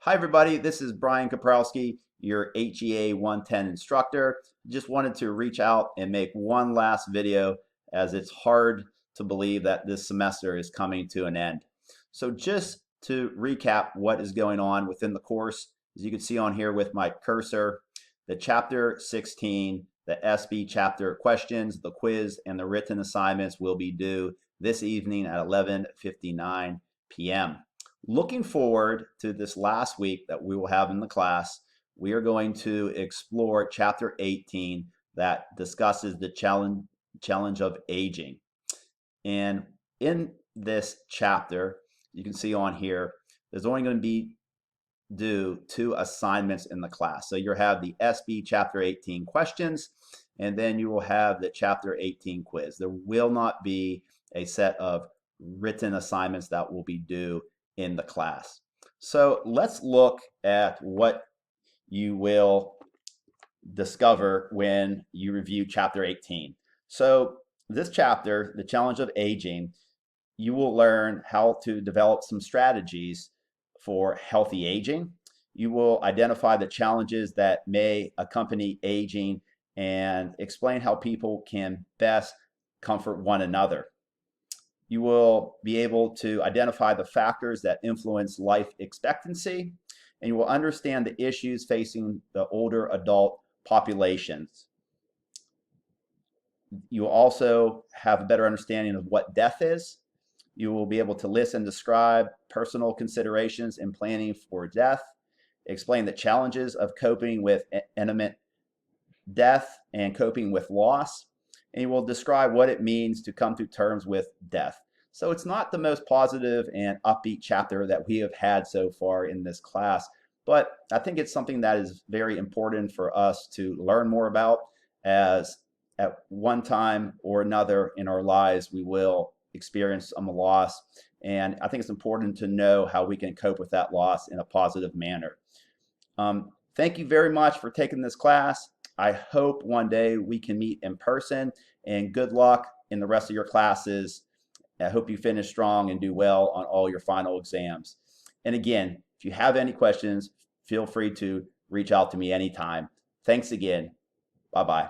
Hi everybody, this is Brian Kaprowski, your HEA 110 instructor. Just wanted to reach out and make one last video as it's hard to believe that this semester is coming to an end. So just to recap what is going on within the course, as you can see on here with my cursor, the chapter 16, the SB chapter questions, the quiz, and the written assignments will be due this evening at 11:59 p.m. Looking forward to this last week that we will have in the class, we are going to explore chapter 18 that discusses the challenge of aging. And in this chapter, you can see on here, there's only going to be due 2 assignments in the class. So you'll have the SB chapter 18 questions, and then you will have the chapter 18 quiz. There will not be a set of written assignments that will be due in the class. So let's look at what you will discover when you review chapter 18. So this chapter, the challenge of aging, you will learn how to develop some strategies for healthy aging. You will identify the challenges that may accompany aging and explain how people can best comfort one another. You will be able to identify the factors that influence life expectancy, and you will understand the issues facing the older adult populations. You will also have a better understanding of what death is. You will be able to list and describe personal considerations in planning for death, explain the challenges of coping with imminent death and coping with loss, and you will describe what it means to come to terms with death. So it's not the most positive and upbeat chapter that we have had so far in this class, but I think it's something that is very important for us to learn more about, as at one time or another in our lives we will experience some loss, and I think it's important to know how we can cope with that loss in a positive manner. Thank you very much for taking this class. I hope one day we can meet in person, and good luck in the rest of your classes. I hope you finish strong and do well on all your final exams. And again, if you have any questions, feel free to reach out to me anytime. Thanks again. Bye-bye.